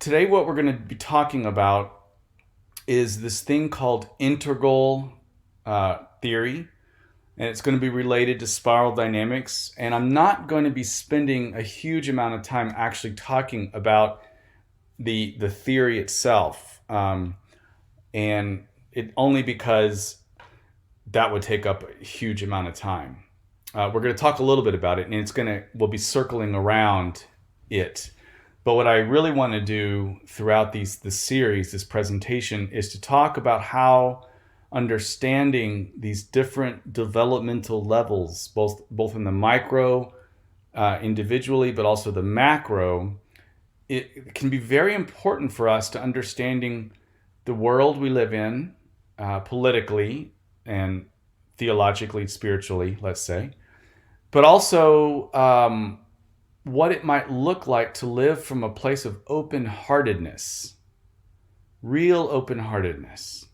today what we're going to be talking about is this thing called integral theory, and it's going to be related to spiral dynamics. And I'm not going to be spending a huge amount of time actually talking about the theory itself, and it only because that would take up a huge amount of time. We're going to talk a little bit about it, and we'll be circling around it. But what I really want to do throughout this series, this presentation, is to talk about how understanding these different developmental levels, both in the micro, individually, but also the macro, it can be very important for us to understanding the world we live in, politically and theologically, spiritually, let's say, but also what it might look like to live from a place of open-heartedness, real open-heartedness.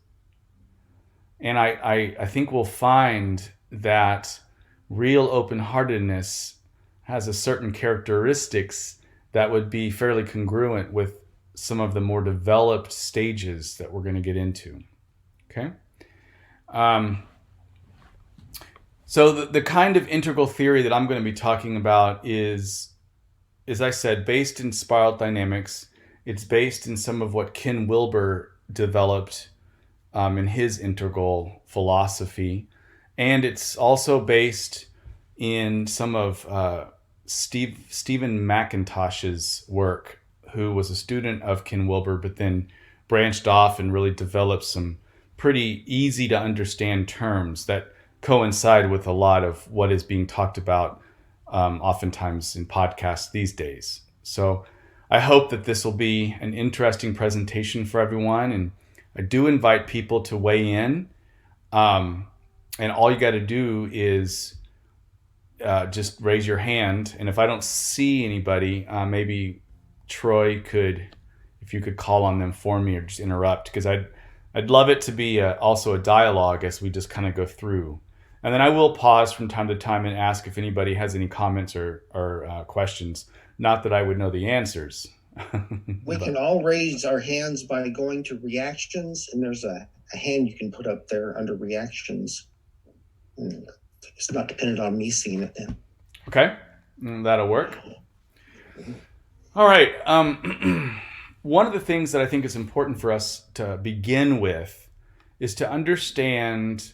And I think we'll find that real open-heartedness has a certain characteristics that would be fairly congruent with some of the more developed stages that we're going to get into. Okay? So the kind of integral theory that I'm going to be talking about is, as I said, based in spiral dynamics. It's based in some of what Ken Wilber developed in his integral philosophy. And it's also based in some of Stephen McIntosh's work, who was a student of Ken Wilber, but then branched off and really developed some pretty easy to understand terms that coincide with a lot of what is being talked about oftentimes in podcasts these days. So I hope that this will be an interesting presentation for everyone, and I do invite people to weigh in. And all you got to do is just raise your hand, and if I don't see anybody, maybe Troy if you could call on them for me or just interrupt, because I'd love it to be also a dialogue as we just kind of go through. And then I will pause from time to time and ask if anybody has any comments or questions. Not that I would know the answers. We can all raise our hands by going to reactions, and there's a hand you can put up there under reactions. It's not dependent on me seeing it then. Okay, that'll work. All right. One of the things that I think is important for us to begin with is to understand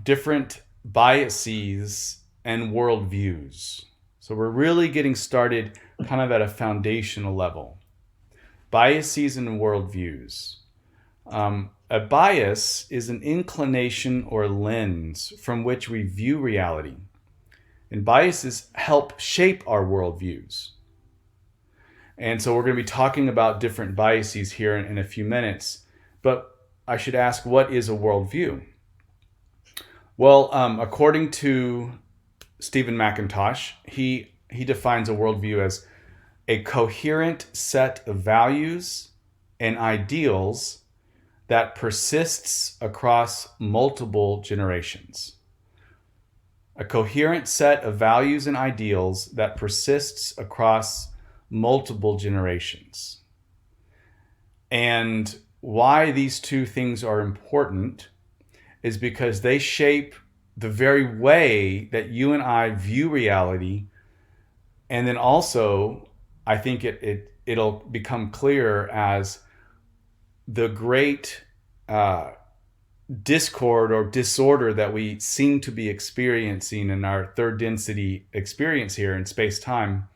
different biases and worldviews. So we're really getting started kind of at a foundational level. Biases and worldviews. A bias is an inclination or lens from which we view reality. And biases help shape our worldviews. And so we're going to be talking about different biases here in a few minutes. But I should ask, what is a worldview? Well, according to Stephen McIntosh, he defines a worldview as a coherent set of values and ideals that persists across multiple generations. A coherent set of values and ideals that persists across multiple generations. And why these two things are important is because they shape the very way that you and I view reality. And then also, I think it'll become clear as the great discord or disorder that we seem to be experiencing in our third density experience here in space-time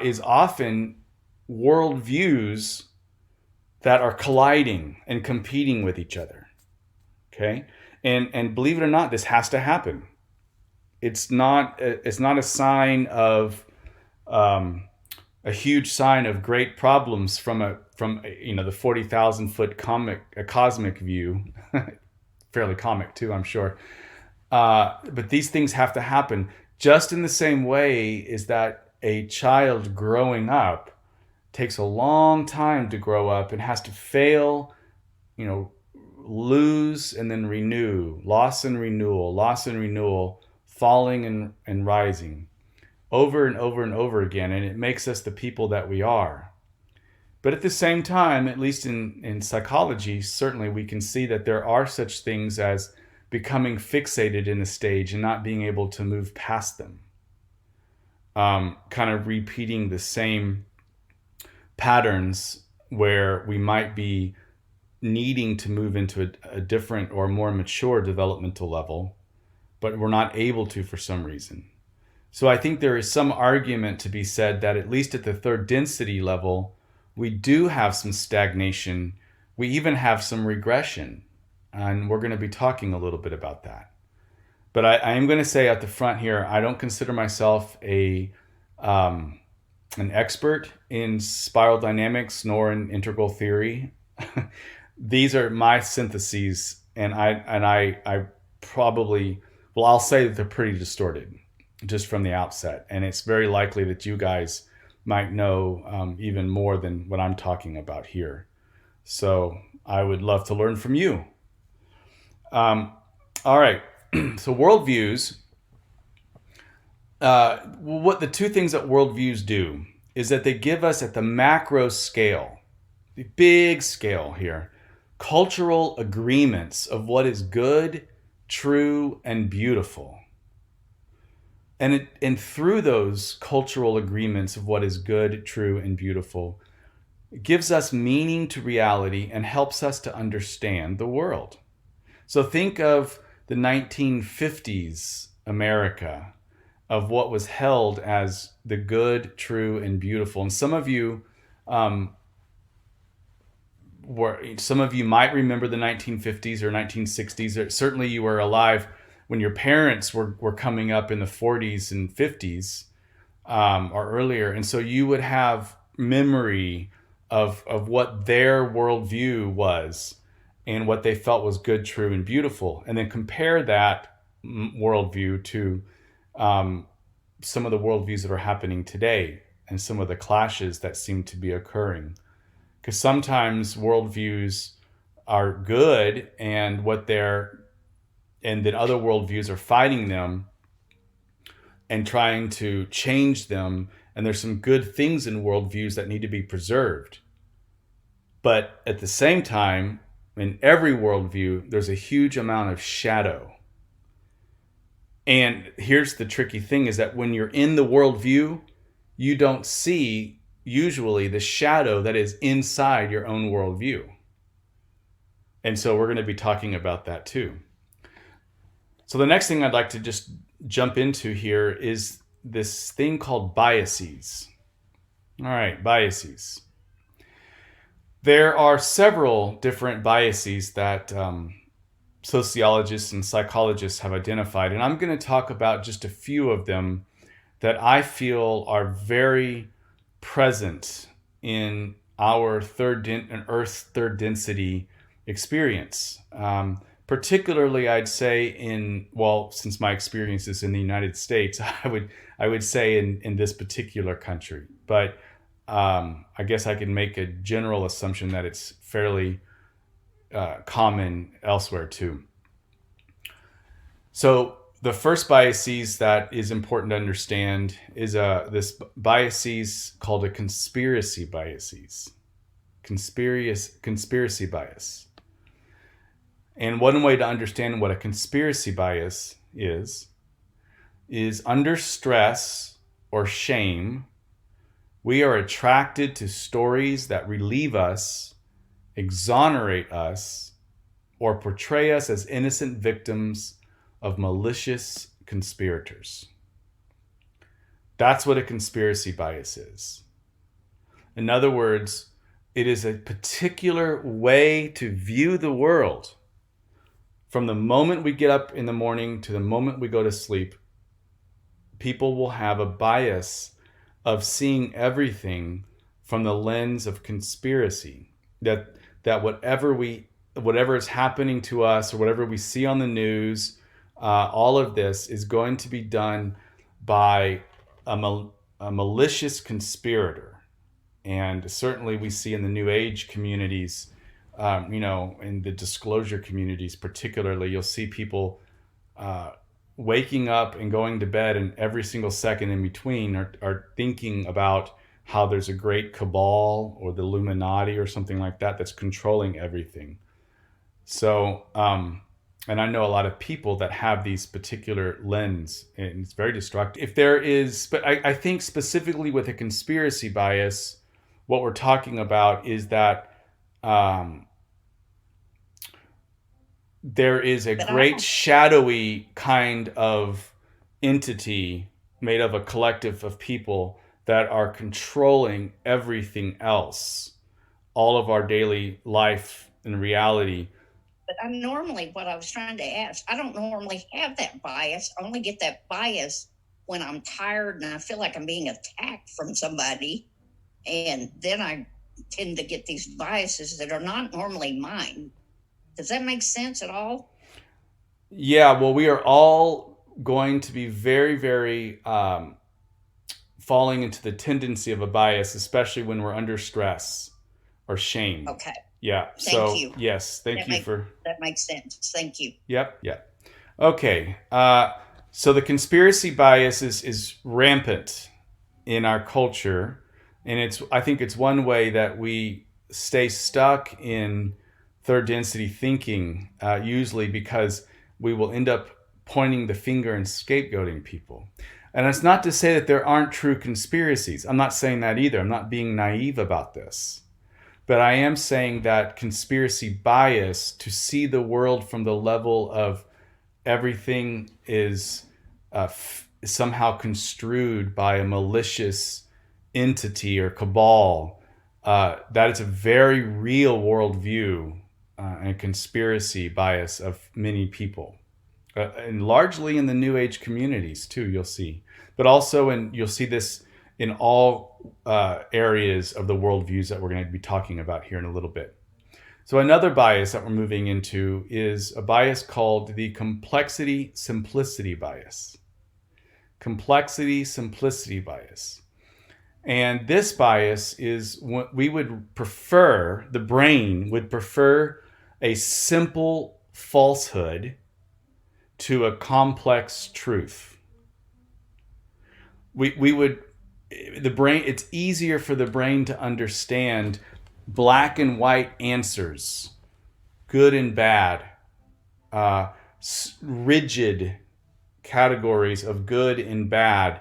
is often worldviews that are colliding and competing with each other. Okay, and believe it or not, this has to happen. It's not a sign of a huge sign of great problems from the 40,000 foot cosmic view, fairly comic too, I'm sure. But these things have to happen. Just in the same way is that a child growing up takes a long time to grow up and has to fail, lose and then renew, loss and renewal, falling and rising over and over and over again. And it makes us the people that we are. But at the same time, at least in psychology, certainly we can see that there are such things as becoming fixated in a stage and not being able to move past them. Kind of repeating the same patterns where we might be needing to move into a different or more mature developmental level, but we're not able to for some reason. So I think there is some argument to be said that at least at the third density level, we do have some stagnation. We even have some regression. And we're going to be talking a little bit about that. But I am going to say at the front here, I don't consider myself an expert in spiral dynamics nor in integral theory. These are my syntheses, and I probably, well, I'll say that they're pretty distorted just from the outset, and it's very likely that you guys might know even more than what I'm talking about here. So I would love to learn from you. All right, so worldviews. What the two things that worldviews do is that they give us at the macro scale, the big scale here, cultural agreements of what is good, true, and beautiful. And through those cultural agreements of what is good, true, and beautiful, it gives us meaning to reality and helps us to understand the world. So think of the 1950s America, of what was held as the good, true, and beautiful. And some of you might remember the 1950s or 1960s. Certainly you were alive when your parents were coming up in the 40s and 50s or earlier. And so you would have memory of what their worldview was and what they felt was good, true, and beautiful. And then compare that worldview to some of the worldviews that are happening today and some of the clashes that seem to be occurring. Because sometimes worldviews are good and then other worldviews are fighting them and trying to change them. And there's some good things in worldviews that need to be preserved. But at the same time, in every worldview, there's a huge amount of shadow. And here's the tricky thing is that when you're in the worldview, you don't see usually the shadow that is inside your own worldview. And so we're going to be talking about that too. So the next thing I'd like to just jump into here is this thing called biases. All right, biases. There are several different biases that sociologists and psychologists have identified, and I'm going to talk about just a few of them that I feel are very present in our Earth's third density experience. Particularly, I'd say since my experience is in the United States, I would say in this particular country. But I guess I can make a general assumption that it's fairly common elsewhere too. So the first biases that is important to understand is this biases called a conspiracy biases. Conspiracy bias. And one way to understand what a conspiracy bias is under stress or shame, we are attracted to stories that relieve us, exonerate us, or portray us as innocent victims of malicious conspirators. That's what a conspiracy bias is. In other words, it is a particular way to view the world. From the moment we get up in the morning to the moment we go to sleep, people will have a bias of seeing everything from the lens of conspiracy. That whatever is happening to us or whatever we see on the news, all of this is going to be done by a malicious conspirator. And certainly we see in the New Age communities, in the disclosure communities particularly, you'll see people waking up and going to bed, and every single second in between are thinking about how there's a great cabal or the Illuminati or something like that that's controlling everything. So, and I know a lot of people that have these particular lens, and it's very destructive. If there is, but I think specifically with a conspiracy bias, what we're talking about is that um, there is a great shadowy kind of entity made of a collective of people that are controlling everything else, all of our daily life and reality. But what I was trying to ask, I don't normally have that bias. I only get that bias when I'm tired and I feel like I'm being attacked from somebody. And then I tend to get these biases that are not normally mine. Does that make sense at all? Yeah, well, we are all going to be very, very falling into the tendency of a bias, especially when we're under stress or shame. Okay. Yeah. Thank you. Yes, thank you for that makes sense. Thank you. Yep. Okay. So the conspiracy bias is rampant in our culture, and I think it's one way that we stay stuck in third density thinking, usually because we will end up pointing the finger and scapegoating people. And it's not to say that there aren't true conspiracies. I'm not saying that either. I'm not being naive about this. But I am saying that conspiracy bias, to see the world from the level of everything is somehow construed by a malicious entity or cabal, that is a very real worldview and conspiracy bias of many people. And largely in the New Age communities too, you'll see. But also you'll see this in all areas of the worldviews that we're going to be talking about here in a little bit. So another bias that we're moving into is a bias called the complexity-simplicity bias. Complexity-simplicity bias. And this bias is what we would prefer, the brain would prefer a simple falsehood to a complex truth. It's easier for the brain to understand black and white answers, good and bad, rigid categories of good and bad.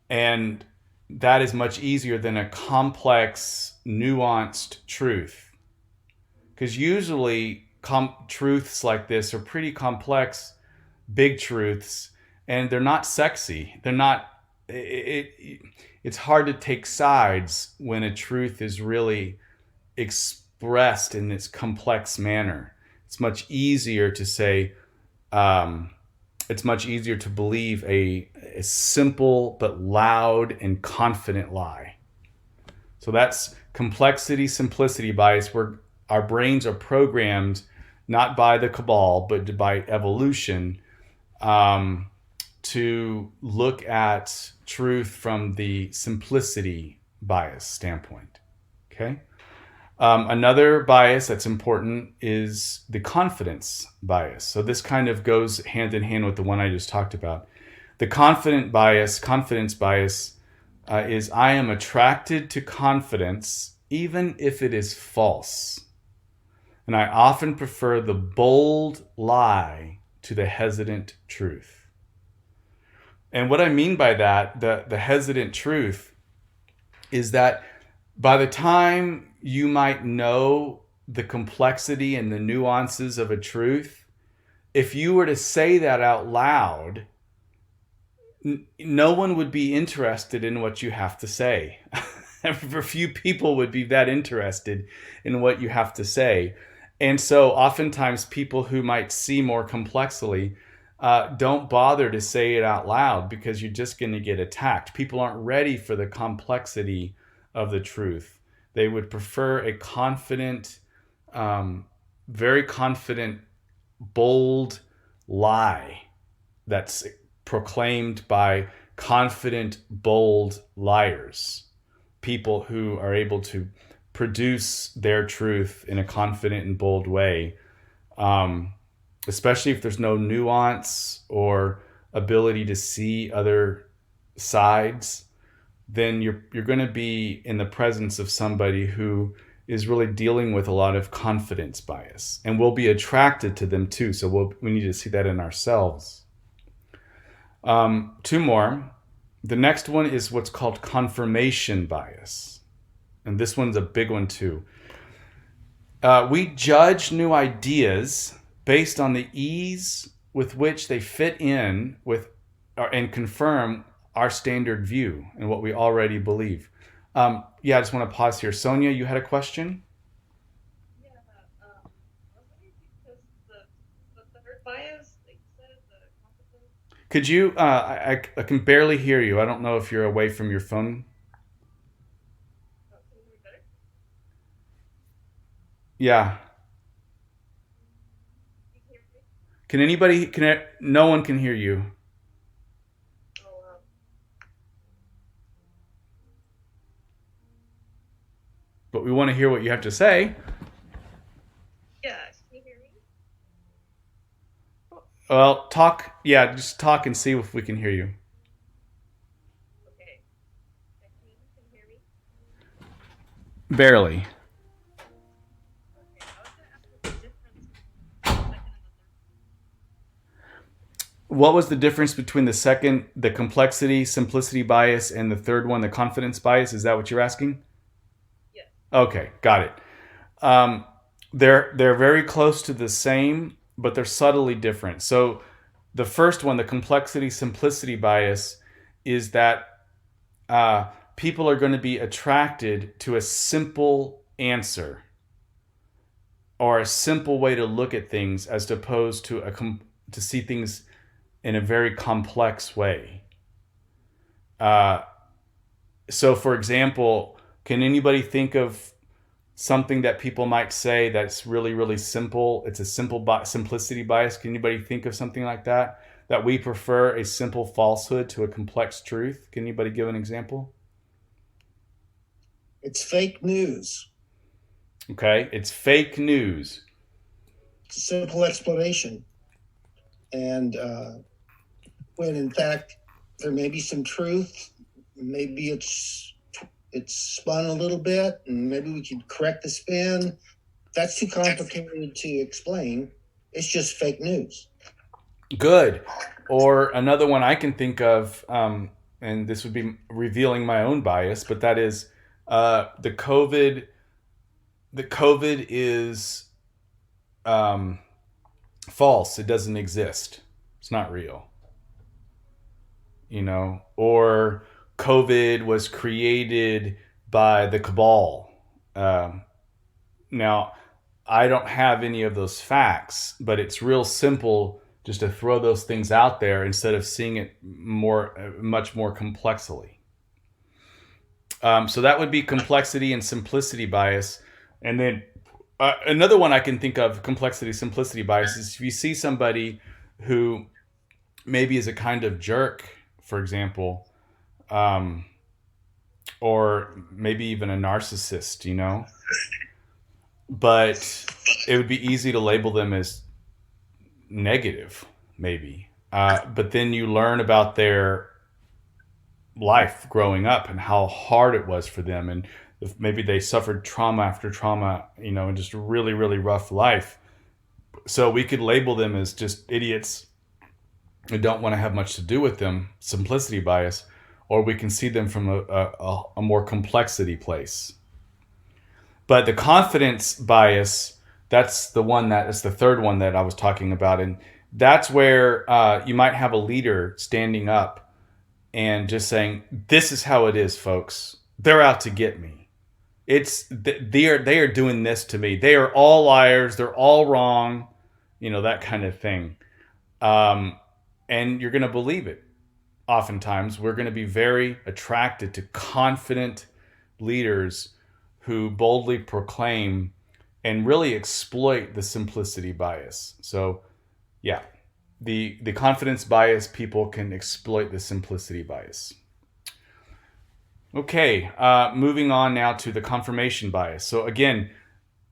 And that is much easier than a complex, nuanced truth. Because usually truths like this are pretty complex, big truths, and they're not sexy. They're not. It's hard to take sides when a truth is really expressed in this complex manner. It's much easier to say. It's much easier to believe a simple but loud and confident lie. So that's complexity-simplicity bias, where our brains are programmed not by the cabal, but by evolution, to look at truth from the simplicity bias standpoint. Okay. Another bias that's important is the confidence bias. So this kind of goes hand in hand with the one I just talked about. The confidence bias is I am attracted to confidence even if it is false. And I often prefer the bold lie to the hesitant truth. And what I mean by that, the hesitant truth, is that by the time you might know the complexity and the nuances of a truth, if you were to say that out loud, no one would be interested in what you have to say. For few people would be that interested in what you have to say. And so oftentimes people who might see more complexly don't bother to say it out loud, because you're just going to get attacked. People aren't ready for the complexity of the truth. They would prefer a confident, very confident, bold lie that's proclaimed by confident, bold liars. People who are able to produce their truth in a confident and bold way, especially if there's no nuance or ability to see other sides. then you're going to be in the presence of somebody who is really dealing with a lot of confidence bias, and we'll be attracted to them too. So we need to see that in ourselves. Two more. The next one is what's called confirmation bias, and this one's a big one too. We judge new ideas based on the ease with which they fit in with and confirm our standard view and what we already believe. I just want to pause here. Sonia, you had a question? Yeah, I was wondering because the third bias, like you said, the competence. Could you, I can barely hear you. I don't know if you're away from your phone. Can you hear me better? Yeah. You can hear me? No one can hear you. Oh, wow. But we want to hear what you have to say. Yeah, can you hear me? Well, just talk and see if we can hear you. Okay. Can you hear me? Barely. Okay, I was gonna ask what the difference between the second and the third. What was the difference between the second, the complexity, simplicity bias, and the third one, the confidence bias? Is that what you're asking? Yes. Okay, got it. They're very close to the same, but they're subtly different. So the first one, the complexity, simplicity bias, is that people are going to be attracted to a simple answer or a simple way to look at things as opposed to to see things in a very complex way. So, for example, can anybody think of something that people might say that's really, really simple? It's a simplicity bias. Can anybody think of something like that? That we prefer a simple falsehood to a complex truth? Can anybody give an example? It's fake news. Okay, it's fake news. Simple explanation. And when in fact there may be some truth, maybe it's spun a little bit, and maybe we could correct the spin. That's too complicated to explain. It's just fake news. Good. Or another one I can think of, and this would be revealing my own bias, but that is the COVID. The COVID is false. It doesn't exist. It's not real. Or COVID was created by the cabal. Now, I don't have any of those facts, but it's real simple just to throw those things out there instead of seeing it much more complexly. So that would be complexity and simplicity bias. And then another one I can think of, complexity, simplicity bias, is if you see somebody who maybe is a kind of jerk, for example, or maybe even a narcissist, but it would be easy to label them as negative, maybe. But then you learn about their life growing up and how hard it was for them, and maybe they suffered trauma after trauma, and just a really, really rough life. So we could label them as just idiots who don't want to have much to do with them, simplicity bias, or we can see them from a more complexity place. But the confidence bias, that's the third one that I was talking about. And that's where you might have a leader standing up and just saying, this is how it is, folks. They're out to get me. They are doing this to me. They are all liars. They're all wrong. That kind of thing. And you're going to believe it. Oftentimes, we're going to be very attracted to confident leaders who boldly proclaim and really exploit the simplicity bias. So, yeah, the confidence bias, people can exploit the simplicity bias. Okay, moving on now to the confirmation bias. So again,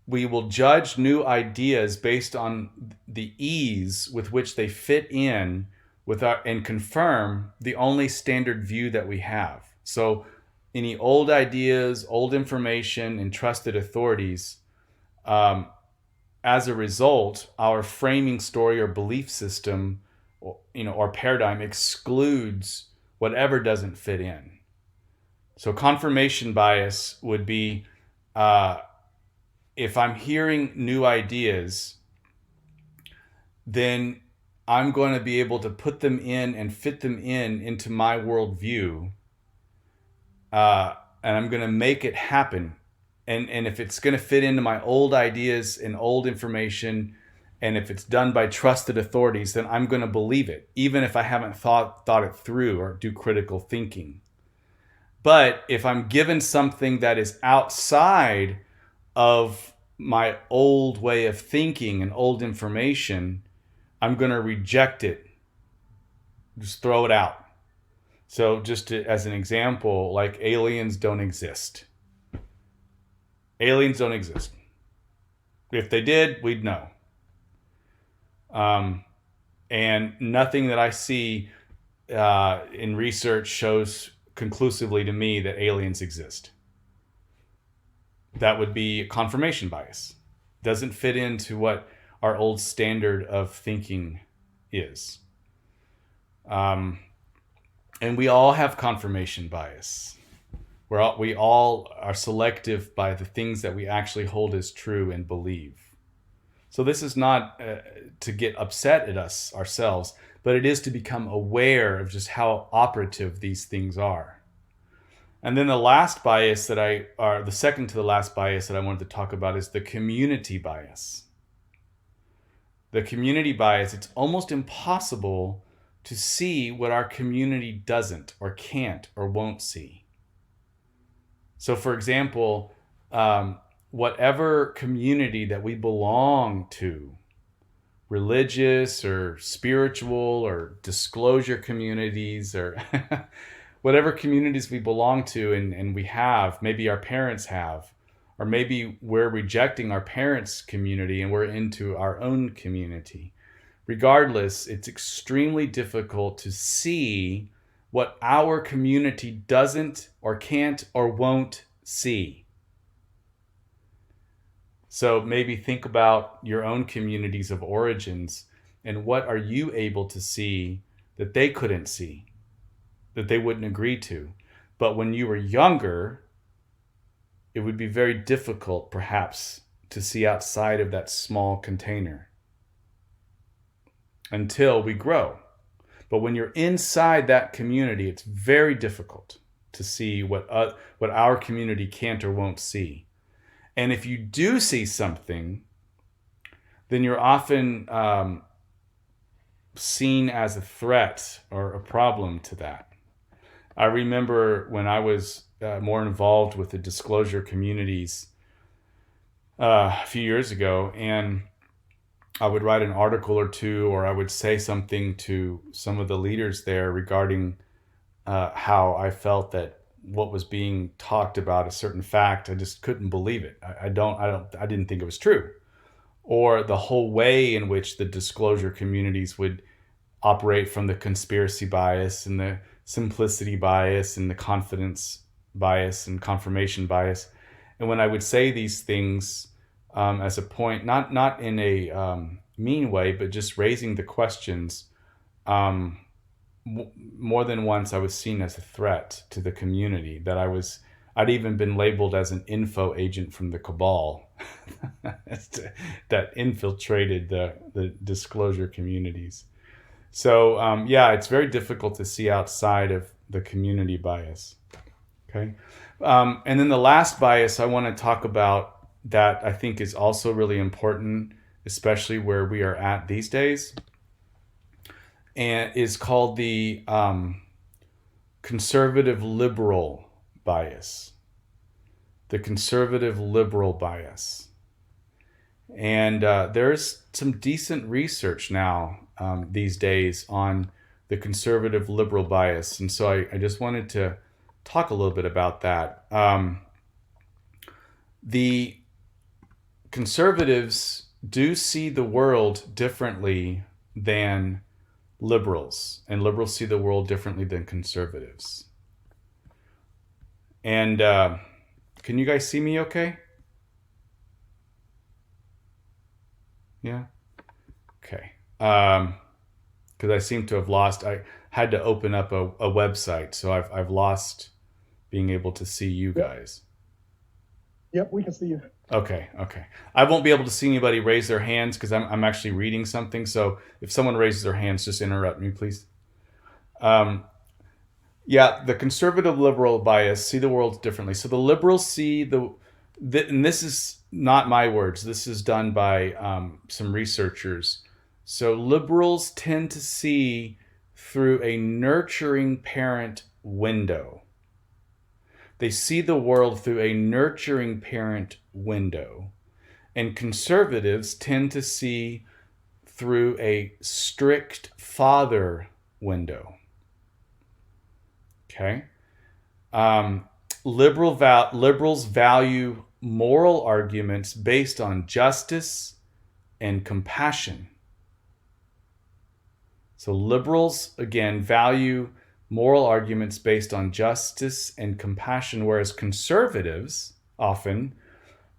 we will judge new ideas based on the ease with which they fit in and confirm the only standard view that we have. So any old ideas, old information, and trusted authorities, um, as a result, our framing story or belief system, or paradigm excludes whatever doesn't fit in. So confirmation bias would be, if I'm hearing new ideas, then I'm going to be able to put them in and fit them into my worldview, and I'm going to make it happen. And if it's going to fit into my old ideas and old information, and if it's done by trusted authorities, then I'm going to believe it, even if I haven't thought it through or do critical thinking. But if I'm given something that is outside of my old way of thinking and old information, I'm going to reject it. Just throw it out. So as an example, like aliens don't exist. Aliens don't exist. If they did, we'd know. And nothing that I see in research shows conclusively to me that aliens exist. That would be confirmation bias. Doesn't fit into what our old standard of thinking is. And we all have confirmation bias. We all are selective by the things that we actually hold as true and believe. So this is not to get upset at us ourselves, but it is to become aware of just how operative these things are. And then the second to the last bias that I wanted to talk about is the community bias. The community bias, it's almost impossible to see what our community doesn't or can't or won't see. So for example, whatever community that we belong to, religious or spiritual or disclosure communities or whatever communities we belong to and we have, maybe our parents have, or maybe we're rejecting our parents' community and we're into our own community. Regardless, it's extremely difficult to see what our community doesn't or can't or won't see. So maybe think about your own communities of origins and what are you able to see that they couldn't see, that they wouldn't agree to. But when you were younger, it would be very difficult perhaps to see outside of that small container until we grow. But when you're inside that community, it's very difficult to see what our community can't or won't see. And if you do see something, then you're often seen as a threat or a problem to that. I remember when I was more involved with the disclosure communities a few years ago, and I would write an article or two, or I would say something to some of the leaders there regarding how I felt that what was being talked about, a certain fact, I just couldn't believe it. I didn't think it was true. Or the whole way in which the disclosure communities would operate from the conspiracy bias and the simplicity bias and the confidence bias and confirmation bias. And when I would say these things as a point, not in a mean way, but just raising the questions, more than once I was seen as a threat to the community, that I'd even been labeled as an info agent from the cabal that infiltrated the disclosure communities. So it's very difficult to see outside of the community bias. Okay. And then the last bias I want to talk about that I think is also really important, especially where we are at these days, and is called the conservative liberal bias. The conservative liberal bias. And there's some decent research now these days on the conservative liberal bias. And so I just wanted to talk a little bit about that. The conservatives do see the world differently than liberals, and liberals see the world differently than conservatives. And can you guys see me okay? Yeah? Okay. Because I seem to have lost, I had to open up a website, so I've lost being able to see you guys. Yep, we can see you. Okay. I won't be able to see anybody raise their hands because I'm actually reading something. So if someone raises their hands, just interrupt me, please. Yeah, the conservative liberal bias see the world differently. So the liberals see and this is not my words. This is done by some researchers. So liberals tend to see through a nurturing parent window. They see the world through a nurturing parent window. And conservatives tend to see through a strict father window. Okay? Liberals value moral arguments based on justice and compassion. So liberals, again, value moral arguments based on justice and compassion, whereas conservatives often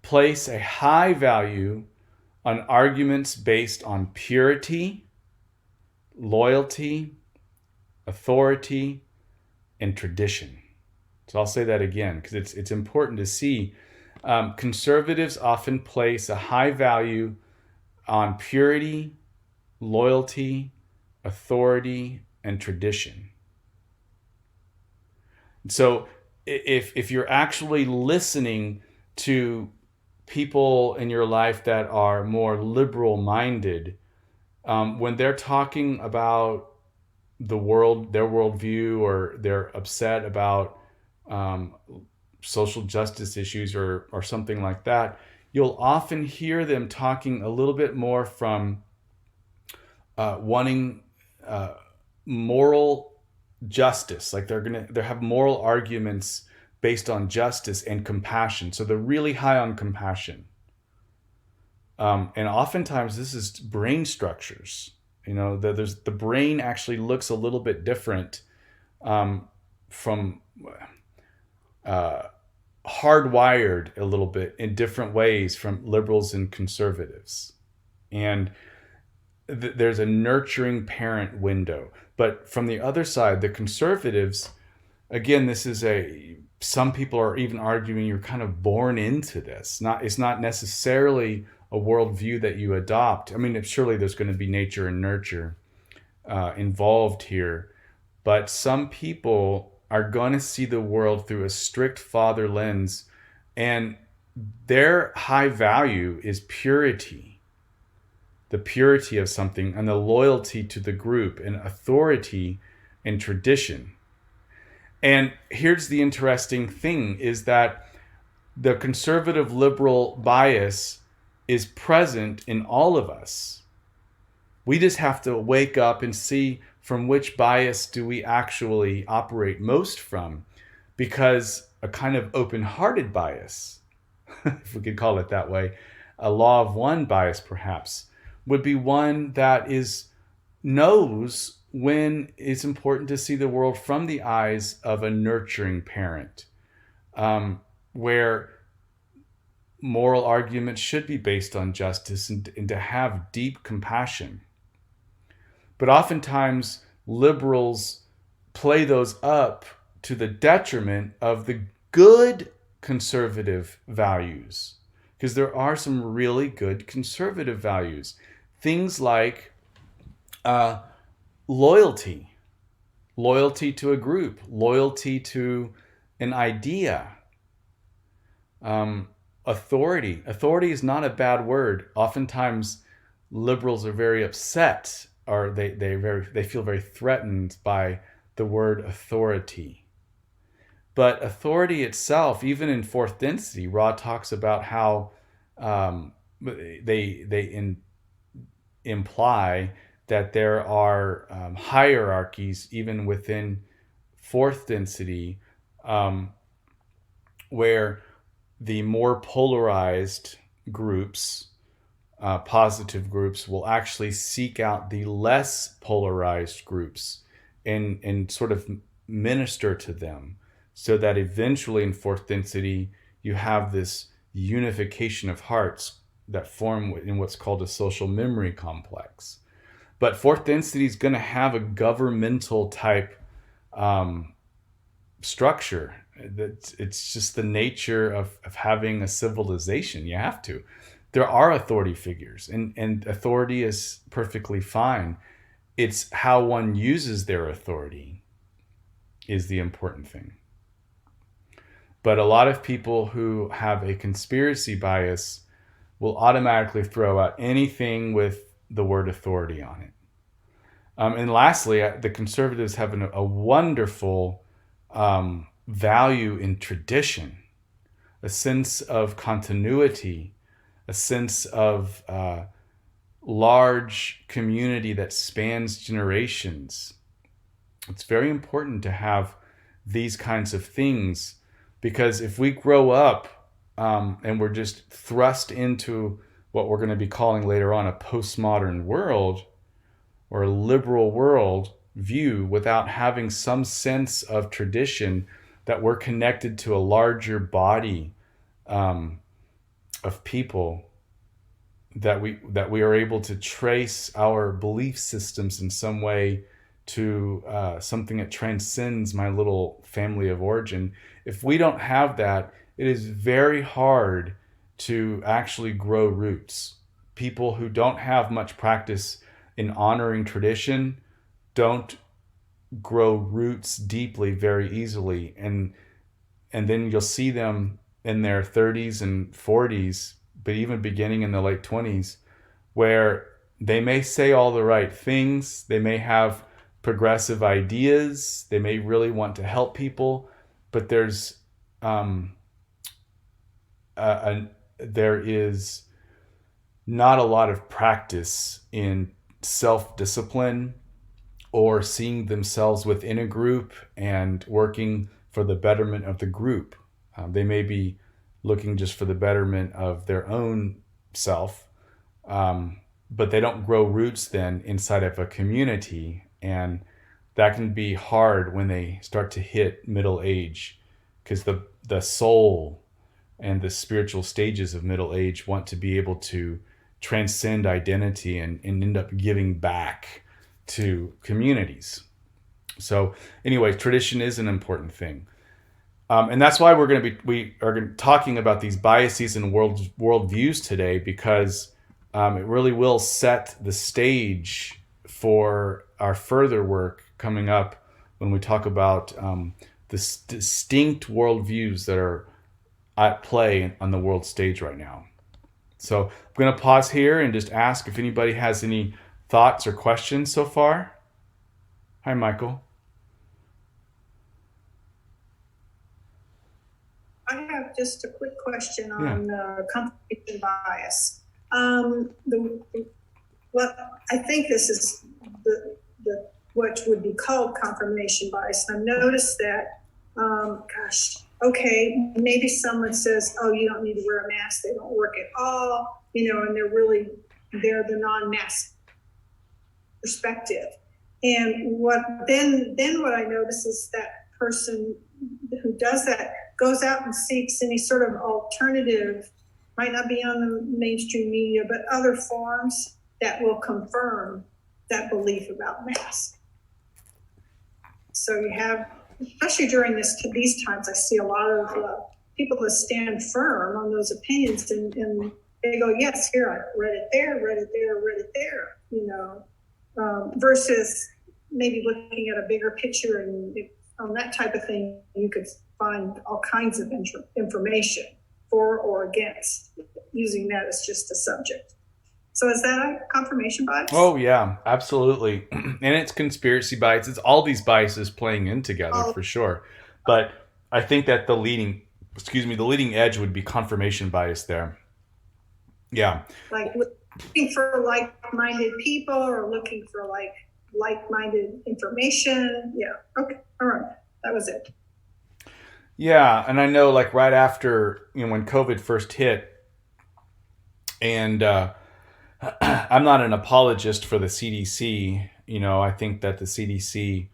place a high value on arguments based on purity, loyalty, authority, and tradition. So I'll say that again because it's important to see. Conservatives often place a high value on purity, loyalty, authority, and tradition. So if you're actually listening to people in your life that are more liberal minded, when they're talking about the world, their worldview, or they're upset about social justice issues or something like that, you'll often hear them talking a little bit more from wanting moral justice. Like they have moral arguments based on justice and compassion. So they're really high on compassion. And oftentimes this is brain structures. You know, the brain actually looks a little bit different from hardwired a little bit in different ways from liberals and conservatives. And there's a nurturing parent window. But from the other side, the conservatives, again, some people are even arguing you're kind of born into this. It's not necessarily a worldview that you adopt. I mean, surely there's going to be nature and nurture involved here. But some people are going to see the world through a strict father lens, and their high value is purity, the purity of something, and the loyalty to the group, and authority and tradition. And here's the interesting thing is that the conservative liberal bias is present in all of us. We just have to wake up and see from which bias do we actually operate most from, because a kind of open-hearted bias, if we could call it that way, a law of one bias perhaps, would be one that knows when it's important to see the world from the eyes of a nurturing parent, where moral arguments should be based on justice and to have deep compassion. But oftentimes liberals play those up to the detriment of the good conservative values, because there are some really good conservative values. Things like loyalty to a group, loyalty to an idea. Authority is not a bad word. Oftentimes liberals are very upset, or they feel very threatened by the word authority. But authority itself, even in fourth density, Ra talks about how they imply that there are hierarchies even within fourth density, where the more polarized groups, positive groups, will actually seek out the less polarized groups and sort of minister to them. so that eventually in fourth density, you have this unification of hearts that form in what's called a social memory complex. But fourth density is going to have a governmental type structure. It's just the nature of having a civilization. You have to. There are authority figures, and authority is perfectly fine. It's how one uses their authority is the important thing. But a lot of people who have a conspiracy bias will automatically throw out anything with the word authority on it. And lastly, the conservatives have a wonderful value in tradition, a sense of continuity, a sense of large community that spans generations. It's very important to have these kinds of things, because if we grow up and we're just thrust into what we're going to be calling later on a postmodern world or a liberal world view without having some sense of tradition, that we're connected to a larger body of people, that we are able to trace our belief systems in some way to something that transcends my little family of origin. If we don't have that, it is very hard to actually grow roots. People who don't have much practice in honoring tradition don't grow roots deeply very easily, and then you'll see them in their 30s and 40s, but even beginning in the late 20s, where they may say all the right things, they may have progressive ideas, they may really want to help people, but there is not a lot of practice in self-discipline or seeing themselves within a group and working for the betterment of the group. They may be looking just for the betterment of their own self, but they don't grow roots then inside of a community, and that can be hard when they start to hit middle age, because the soul and the spiritual stages of middle age want to be able to transcend identity and end up giving back to communities. So anyway, tradition is an important thing. And that's why we are talking about these biases and worldviews today, because it really will set the stage for our further work coming up when we talk about the distinct worldviews that are at play on the world stage right now. So I'm going to pause here and just ask if anybody has any thoughts or questions so far. Hi, Michael. I have just a quick question on confirmation bias. What I think this is what would be called confirmation bias. And I've noticed that, okay, maybe someone says, "Oh, you don't need to wear a mask; they don't work at all," and they're the non-mask perspective. And what I notice is that person who does that goes out and seeks any sort of alternative, might not be on the mainstream media, but other forms that will confirm that belief about masks. So you have, especially during these times, I see a lot of people that stand firm on those opinions, and they go, "Yes, here, I read it there, read it there, read it there," versus maybe looking at a bigger picture, and on that type of thing, you could find all kinds of information for or against, using that as just a subject. So is that a confirmation bias? Oh yeah, absolutely. And it's conspiracy bias. It's all these biases playing in together for sure. But I think that the leading edge would be confirmation bias there. Yeah. Like looking for like-minded people, or looking for like-minded information. Yeah. Okay. All right. That was it. Yeah, and I know, like, right after when COVID first hit, and I'm not an apologist for the CDC. I think that the CDC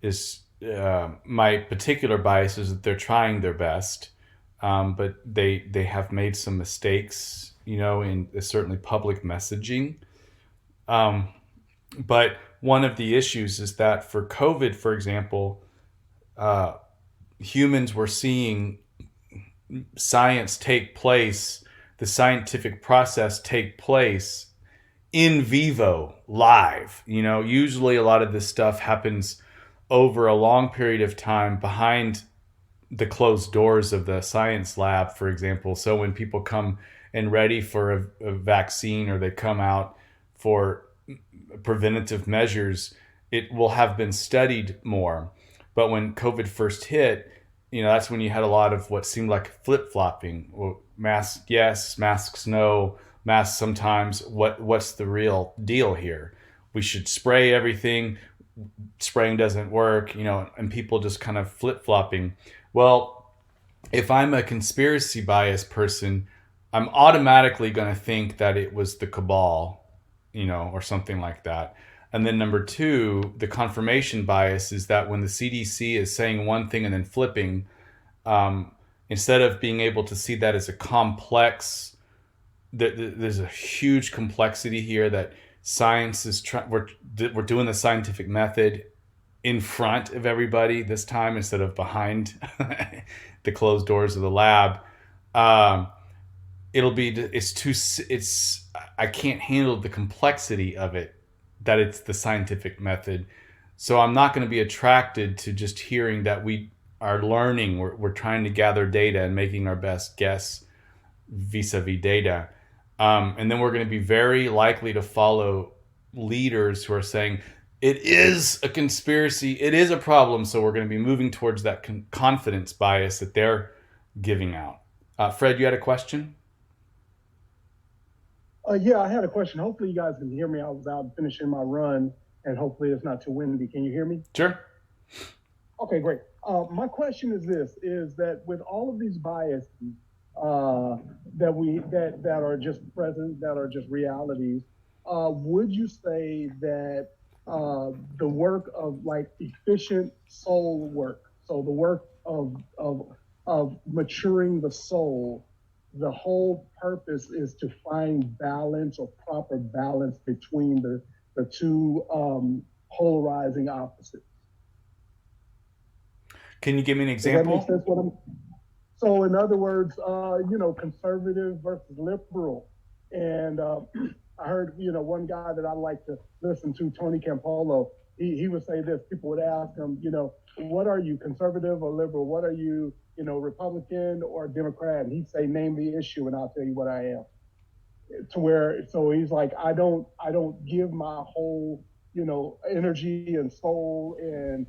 is my particular bias is that they're trying their best, but they have made some mistakes, in certainly public messaging. Um, but one of the issues is that for COVID, for example, uh, humans were seeing science take place, the scientific process take place in vivo, live. Usually a lot of this stuff happens over a long period of time behind the closed doors of the science lab, for example. So when people come and ready for a vaccine, or they come out for preventative measures, it will have been studied more. But when COVID first hit, that's when you had a lot of what seemed like flip-flopping. Well, masks yes, masks no, masks sometimes. What's the real deal here? We should spray everything. Spraying doesn't work, and people just kind of flip-flopping. Well, if I'm a conspiracy bias person, I'm automatically going to think that it was the cabal, or something like that. And then number two, the confirmation bias is that when the CDC is saying one thing and then flipping, instead of being able to see that as a complex, there's a huge complexity here that science is we're doing the scientific method in front of everybody this time instead of behind the closed doors of the lab. I can't handle the complexity of it, that it's the scientific method. So I'm not going to be attracted to just hearing that we are learning, we're trying to gather data and making our best guess vis-a-vis data. And then we're going to be very likely to follow leaders who are saying, it is a conspiracy, it is a problem. So we're going to be moving towards that confidence bias that they're giving out. Fred, you had a question? Yeah, I had a question. Hopefully you guys can hear me. I was out finishing my run, and hopefully it's not too windy. Can you hear me? Sure. Okay, great. My question is this, is that with all of these biases that are just present, that are just realities, would you say that the work of like efficient soul work, so the work of maturing the soul, the whole purpose is to find balance or proper balance between the two polarizing opposites? Can you give me an example? Does that make sense? So in other words, conservative versus liberal. And I heard, one guy that I like to listen to, Tony Campolo, he would say this. People would ask him, what are you, conservative or liberal? What are you, Republican or Democrat? And he'd say, name the issue and I'll tell you what I am. So he's like, I don't give my whole, energy and soul and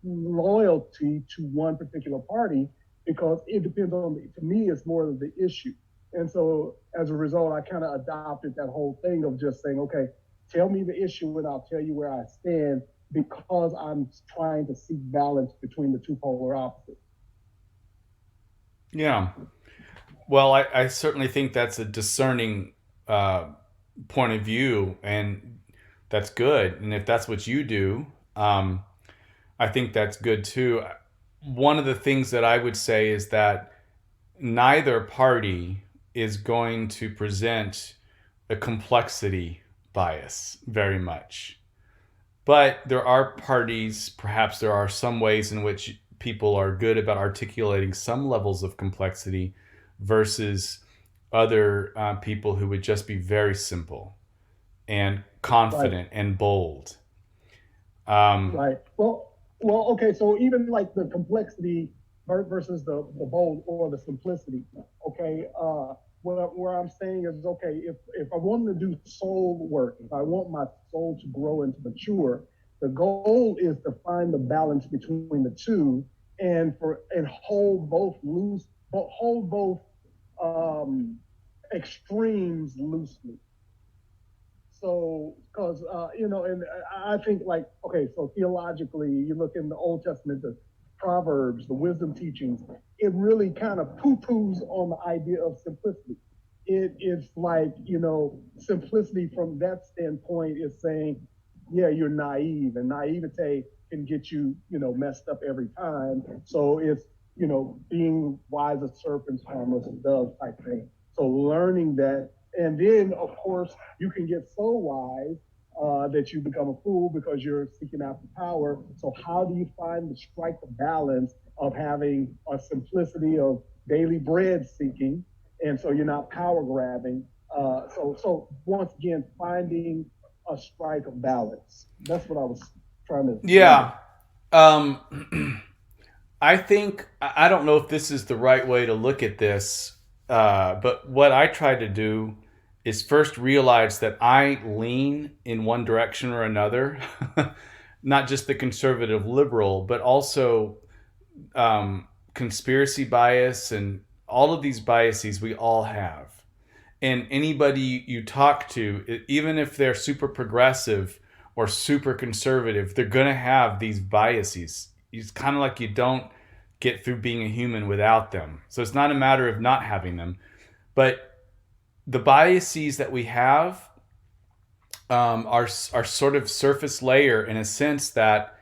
loyalty to one particular party, because it depends on, to me, it's more of the issue. And so as a result, I kind of adopted that whole thing of just saying, okay, tell me the issue and I'll tell you where I stand, because I'm trying to seek balance between the two polar opposites. Yeah. Well, I certainly think that's a discerning point of view, and that's good. And if that's what you do, I think that's good too. One of the things that I would say is that neither party is going to present a complexity bias very much. But there are parties, perhaps there are some ways in which people are good about articulating some levels of complexity versus other people who would just be very simple and confident and bold. Right. Well, okay. So even like the complexity versus the bold or the simplicity. Okay. Where I'm saying is, okay, if I want to do soul work, if I want my soul to grow and to mature, the goal is to find the balance between the two and hold both extremes loosely. So, because, and I think like, okay, so theologically, you look in the Old Testament, the Proverbs, the wisdom teachings, it really kind of poo-poos on the idea of simplicity. It's like, simplicity from that standpoint is saying, yeah, you're naive, and naivete can get you, messed up every time. So it's, being wise as serpents, harmless as doves type thing. So learning that, and then of course you can get so wise that you become a fool because you're seeking after power. So how do you find the strike the balance of having a simplicity of daily bread seeking, and so you're not power grabbing? So once again, finding a strike of balance. That's what I was trying to. Yeah. I think, I don't know if this is the right way to look at this, but what I try to do is first realize that I lean in one direction or another, not just the conservative liberal, but also conspiracy bias and all of these biases we all have. And anybody you talk to, even if they're super progressive or super conservative, they're going to have these biases. It's kind of like you don't get through being a human without them. So it's not a matter of not having them. But the biases that we have are sort of surface layer in a sense that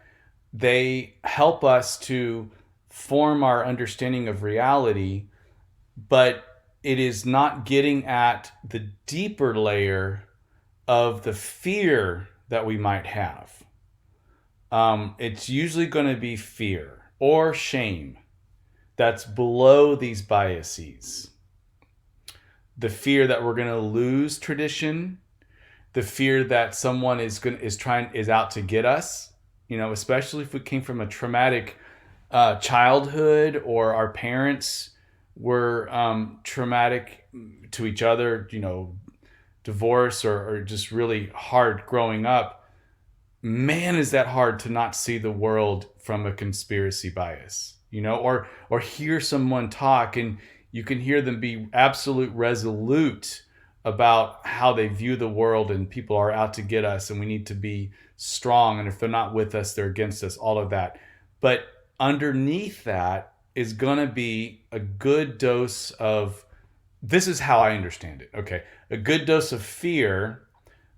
they help us to form our understanding of reality, but it is not getting at the deeper layer of the fear that we might have. It's usually going to be fear or shame that's below these biases. The fear that we're going to lose tradition, the fear that someone is out to get us, especially if we came from a traumatic childhood, or our parents were traumatic to each other, divorce or just really hard growing up. Man, is that hard to not see the world from a conspiracy bias, or hear someone talk and you can hear them be absolute resolute about how they view the world, and people are out to get us and we need to be strong, and if they're not with us, they're against us, all of that. But underneath that is going to be a good dose of, this is how I understand it, okay, a good dose of fear,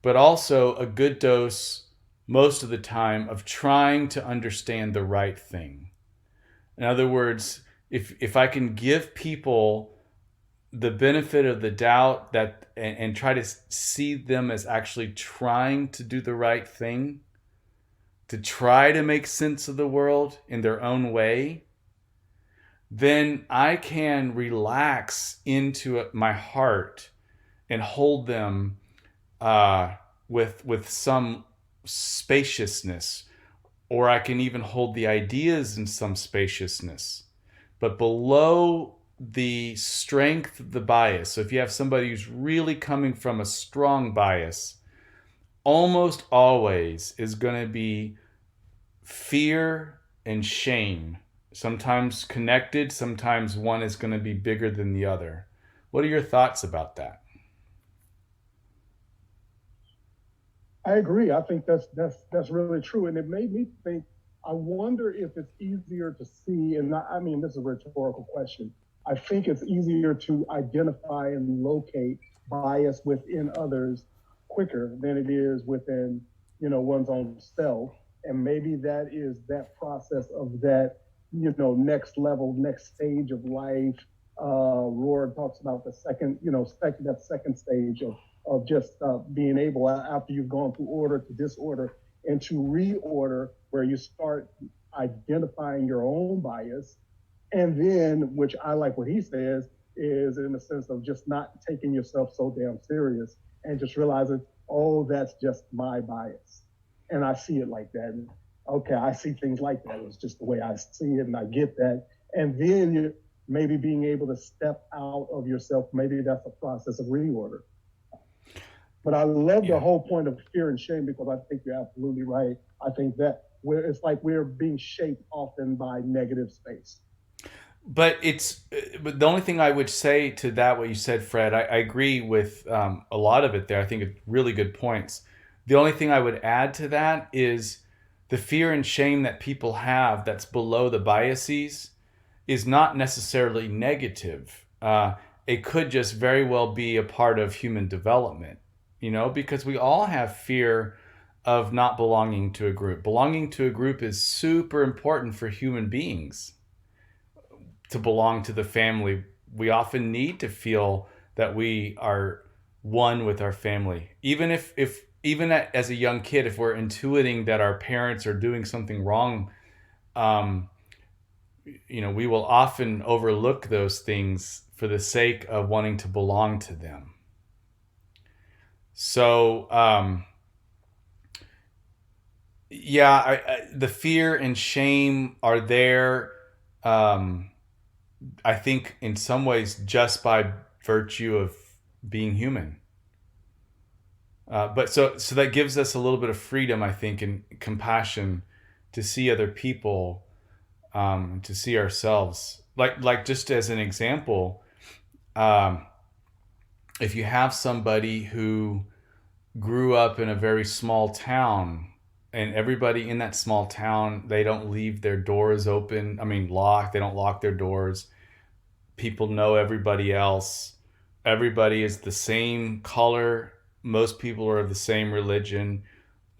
but also a good dose most of the time of trying to understand the right thing. In other words, if I can give people the benefit of the doubt that and try to see them as actually trying to do the right thing, to try to make sense of the world in their own way, then I can relax into my heart and hold them with some spaciousness, or I can even hold the ideas in some spaciousness. But below the strength of the bias, so if you have somebody who's really coming from a strong bias, almost always is going to be fear and shame, sometimes connected, sometimes one is going to be bigger than the other. What are your thoughts about that? I agree. I think that's really true, and it made me think. I wonder if it's easier to see, and I mean, this is a rhetorical question. I think it's easier to identify and locate bias within others quicker than it is within, one's own self. And maybe that is that process of that, next level, next stage of life. Roar talks about the second stage of just being able, after you've gone through order to disorder and to reorder, where you start identifying your own bias. And then, which I like what he says, is in the sense of just not taking yourself so damn serious and just realizing, oh, that's just my bias. And I see it like that. And, okay, I see things like that. It's just the way I see it, and I get that. And then you're maybe being able to step out of yourself. Maybe that's a process of reorder. But I love the whole point of fear and shame, because I think you're absolutely right. I think that it's like we're being shaped often by negative space. But the only thing I would say to that, what you said, Fred, I agree with a lot of it there. I think it's really good points. The only thing I would add to that is the fear and shame that people have that's below the biases is not necessarily negative. It could just very well be a part of human development, because we all have fear of not belonging to a group. Belonging to a group is super important for human beings. To belong to the family, we often need to feel that we are one with our family. Even as a young kid, if we're intuiting that our parents are doing something wrong, we will often overlook those things for the sake of wanting to belong to them. So, the fear and shame are there. I think in some ways just by virtue of being human. But so that gives us a little bit of freedom, I think, and compassion to see other people, to see ourselves. Like just as an example, if you have somebody who grew up in a very small town, and everybody in that small town, they don't leave their doors open. Locked. They don't lock their doors. People know everybody else. Everybody is the same color. Most people are of the same religion.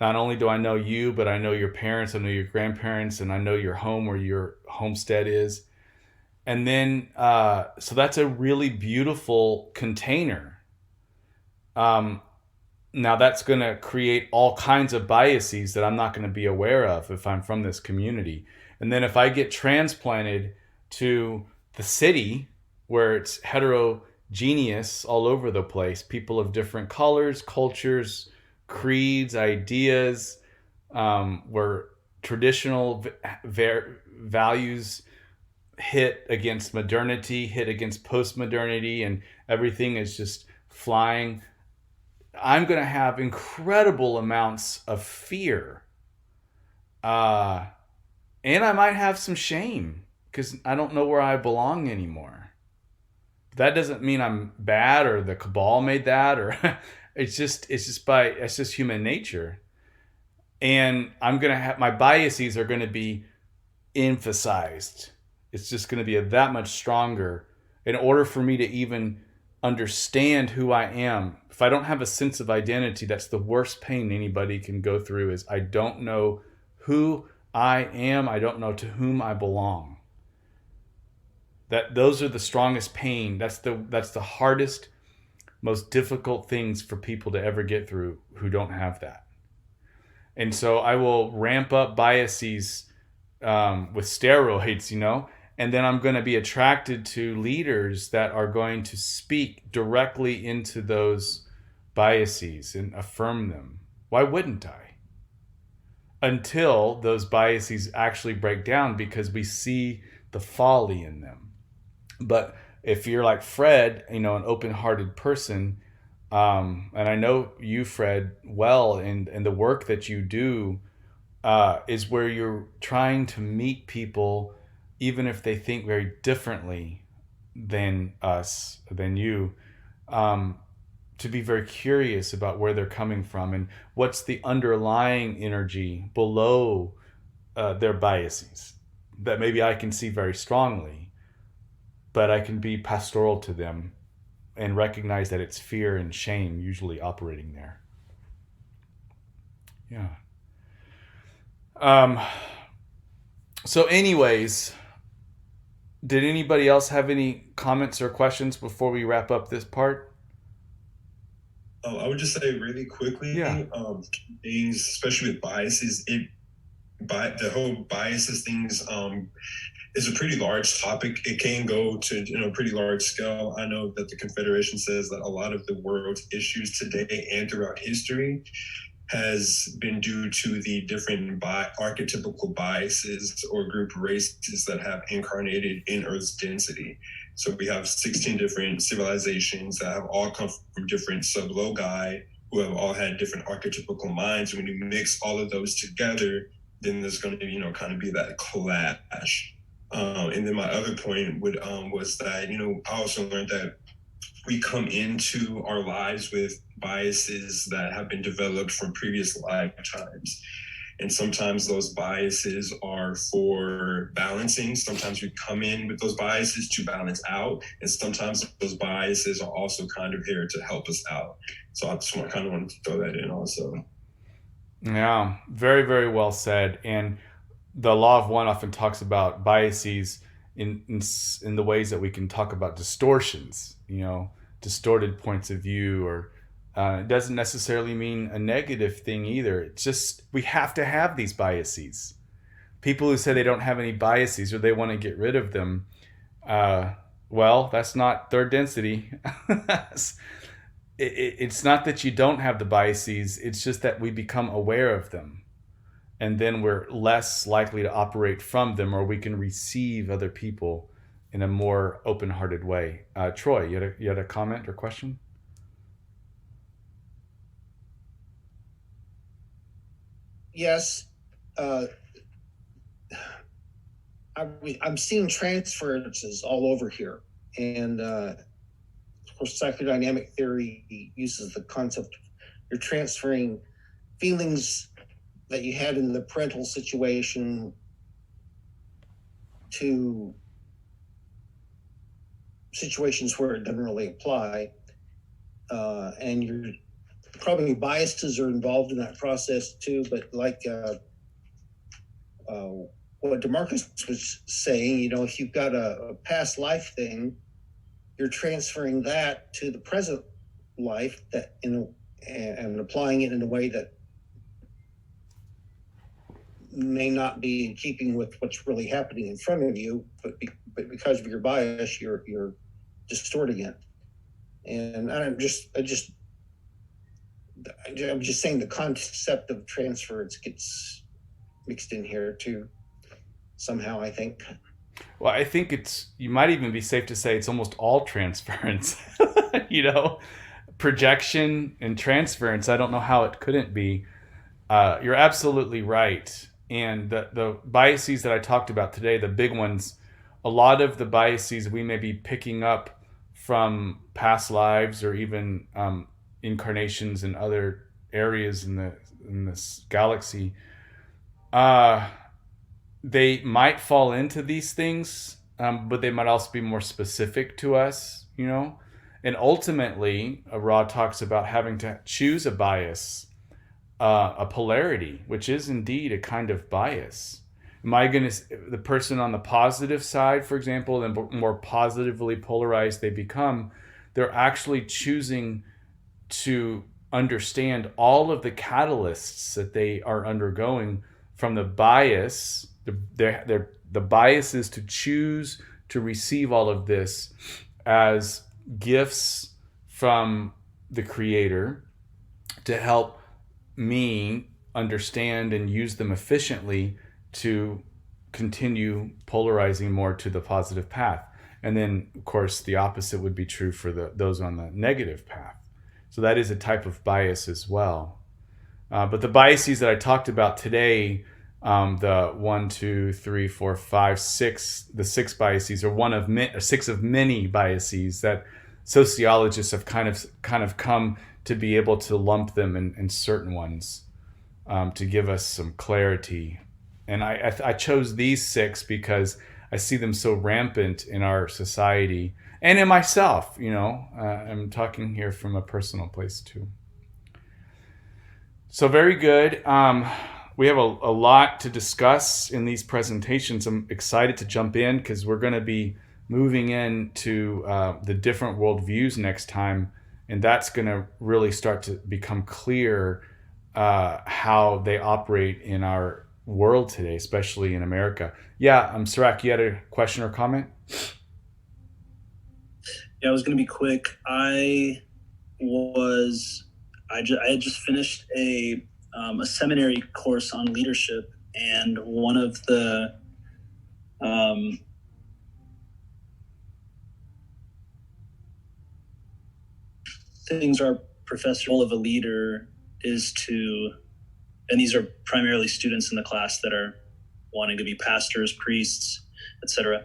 Not only do I know you, but I know your parents, I know your grandparents, and I know your home, where your homestead is. And then, so that's a really beautiful container. Now that's going to create all kinds of biases that I'm not going to be aware of if I'm from this community. And then if I get transplanted to the city where it's heterogeneous all over the place, people of different colors, cultures, creeds, ideas, where traditional values hit against modernity, hit against post-modernity, and everything is just flying, I'm going to have incredible amounts of fear. And I might have some shame because I don't know where I belong anymore. That doesn't mean I'm bad or the cabal made that, or it's just human nature. And I'm going to have, my biases are going to be emphasized. It's just going to be that much stronger in order for me to even understand who I am. If I don't have a sense of identity, that's the worst pain anybody can go through, is I don't know who I am. I don't know to whom I belong. Those are the strongest pain. That's the hardest, most difficult things for people to ever get through who don't have that. And so I will ramp up biases with steroids, and then I'm going to be attracted to leaders that are going to speak directly into those biases and affirm them. Why wouldn't I? Until those biases actually break down, because we see the folly in them. But if you're like Fred, an open-hearted person, and I know you, Fred, well, and the work that you do is where you're trying to meet people, even if they think very differently than us, than you, to be very curious about where they're coming from and what's the underlying energy below their biases that maybe I can see very strongly, but I can be pastoral to them and recognize that it's fear and shame usually operating there. Yeah. So anyways, did anybody else have any comments or questions before we wrap up this part? I would just say really quickly, things, especially with biases, the whole biases things is a pretty large topic. It can go to pretty large scale. I know that the Confederation says that a lot of the world's issues today and throughout history has been due to the different archetypical biases or group races that have incarnated in Earth's density. So we have 16 different civilizations that have all come from different sublogi, who have all had different archetypical minds. When you mix all of those together, then there's going to kind of be that clash. And then my other point was that I also learned that we come into our lives with biases that have been developed from previous lifetimes. And sometimes those biases are for balancing. Sometimes we come in with those biases to balance out. And sometimes those biases are also kind of here to help us out. So I just wanted to throw that in also. Yeah, very, very well said. And the law of one often talks about biases in the ways that we can talk about distortions, distorted points of view, or it doesn't necessarily mean a negative thing either. It's just we have to have these biases. People who say they don't have any biases or they want to get rid of them, well, that's not third density. It's not that you don't have the biases, it's just that we become aware of them. And then we're less likely to operate from them, or we can receive other people in a more open-hearted way. Troy, you had a comment or question? Yes. I'm seeing transferences all over here. And of course, psychodynamic theory uses the concept you're transferring feelings that you had in the parental situation to situations where it doesn't really apply. And your probably biases are involved in that process too, but like what DeMarcus was saying, if you've got a past life thing, you're transferring that to the present life and applying it in a way that may not be in keeping with what's really happening in front of you, but because of your bias, you're distorting it. And I'm just saying the concept of transference gets mixed in here too, somehow, I think. Well, I think you might even be safe to say it's almost all transference. Projection and transference. I don't know how it couldn't be. You're absolutely right. And the biases that I talked about today, the big ones, a lot of the biases we may be picking up from past lives or even incarnations in other areas in this galaxy. They might fall into these things, but they might also be more specific to us, And ultimately, Ra talks about having to choose a bias, a polarity, which is indeed a kind of bias. Am I going to, the person on the positive side, for example, the more positively polarized they become, they're actually choosing to understand all of the catalysts that they are undergoing from the bias. The bias is to choose to receive all of this as gifts from the Creator to help me understand and use them efficiently to continue polarizing more to the positive path. And then, of course, the opposite would be true for those on the negative path. So that is a type of bias as well. But the biases that I talked about today, the 1, 2, 3, 4, 5, 6, the 6 biases are 6 of many biases that sociologists have kind of come to be able to lump them in certain ones to give us some clarity. And I chose these 6 because I see them so rampant in our society and in myself. I'm talking here from a personal place too. So very good. We have a lot to discuss in these presentations. I'm excited to jump in because we're going to be moving into the different worldviews next time. And that's going to really start to become clear how they operate in our world today, especially in America. Yeah, Sirach, you had a question or comment? Yeah, I was going to be quick. I had just finished a seminary course on leadership, and one of the things our professor of a leader is to, and these are primarily students in the class that are wanting to be pastors, priests, etc.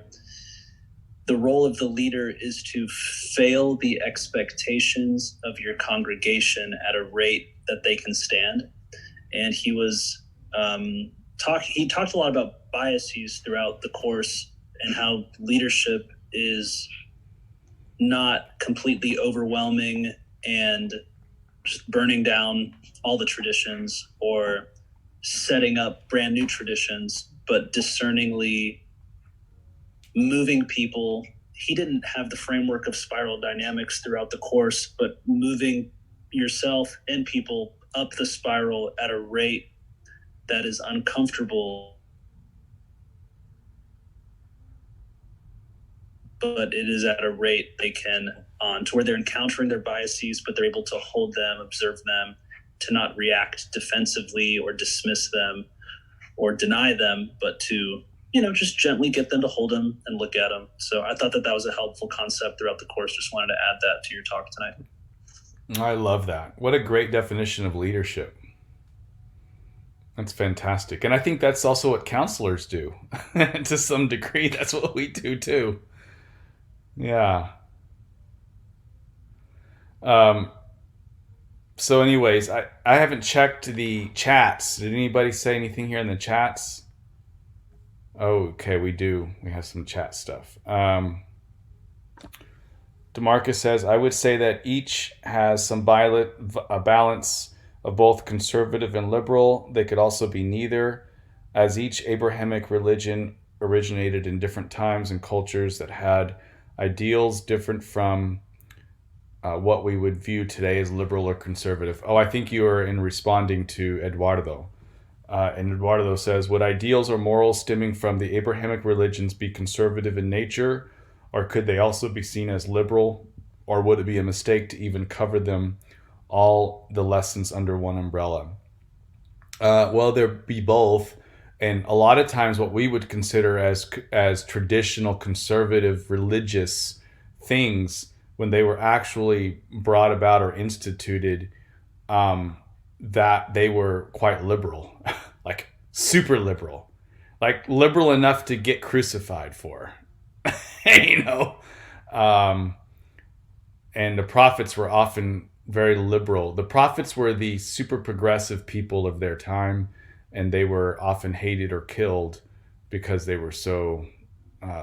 The role of the leader is to fail the expectations of your congregation at a rate that they can stand. And he was he talked a lot about biases throughout the course and how leadership is not completely overwhelming and just burning down all the traditions or setting up brand new traditions, but discerningly moving people. He didn't have the framework of spiral dynamics throughout the course, but moving yourself and people up the spiral at a rate that is uncomfortable, but it is at a rate they can on to where they're encountering their biases, but they're able to hold them, observe them, to not react defensively or dismiss them or deny them, but to, just gently get them to hold them and look at them. So I thought that was a helpful concept throughout the course. Just wanted to add that to your talk tonight. I love that. What a great definition of leadership. That's fantastic. And I think that's also what counselors do. To some degree, that's what we do too. Yeah. So anyways, I haven't checked the chats. Did anybody say anything here in the chats? Oh, okay, we do. We have some chat stuff. DeMarcus says, I would say that each has some a balance of both conservative and liberal. They could also be neither, as each Abrahamic religion originated in different times and cultures that had ideals different from what we would view today as liberal or conservative. Oh, I think you are in responding to Eduardo. And Eduardo says, would ideals or morals stemming from the Abrahamic religions be conservative in nature, or could they also be seen as liberal, or would it be a mistake to even cover them all the lessons under one umbrella? Well, there'd be both. And a lot of times what we would consider as traditional conservative religious things, when they were actually brought about or instituted, that they were quite liberal, like super liberal, like liberal enough to get crucified for, and the prophets were often very liberal. The prophets were the super progressive people of their time, and they were often hated or killed because they were so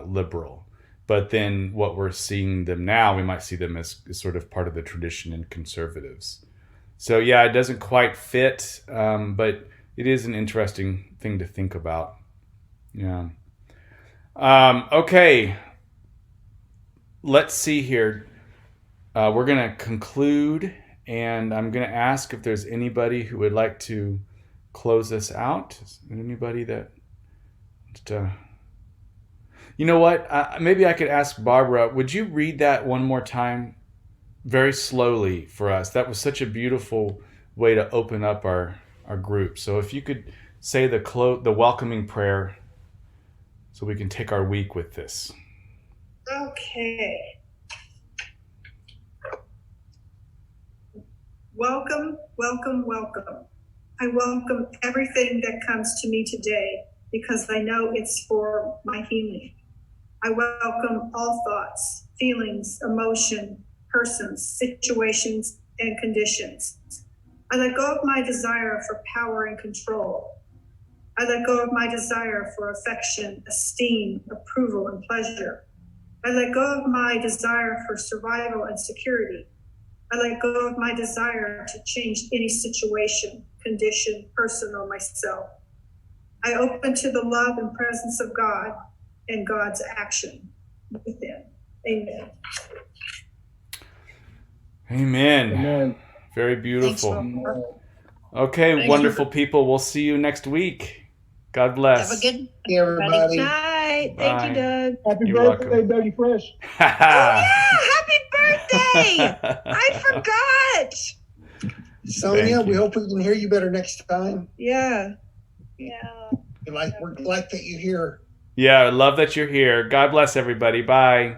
liberal. But then what we're seeing them now, we might see them as sort of part of the tradition and conservatives. So yeah, it doesn't quite fit, but it is an interesting thing to think about. Yeah. Okay. Let's see here. We're going to conclude, and I'm going to ask if there's anybody who would like to close us out. Is there anybody that... You know what? Maybe I could ask Barbara, would you read that one more time very slowly for us? That was such a beautiful way to open up our group. So if you could say the welcoming prayer so we can take our week with this. Okay. Welcome, welcome, welcome. I welcome everything that comes to me today because I know it's for my healing. I welcome all thoughts, feelings, emotion, persons, situations, and conditions. I let go of my desire for power and control. I let go of my desire for affection, esteem, approval, and pleasure. I let go of my desire for survival and security. I let go of my desire to change any situation, condition, person, or myself. I open to the love and presence of God and God's action within. Amen. Amen. Amen. Very beautiful. Thanks, Okay, Thank wonderful you. people. We'll see you next week. God bless. Have a good Hey, everybody. Night. Thank Bye. you, Doug. Happy You're birthday, welcome. Dougie Fresh. Oh, yeah. Happy birthday. I forgot. Sonia, Thank we you. hope we can hear you better next time. Yeah. We're glad that you're here. Yeah, I love that you're here. God bless everybody. Bye.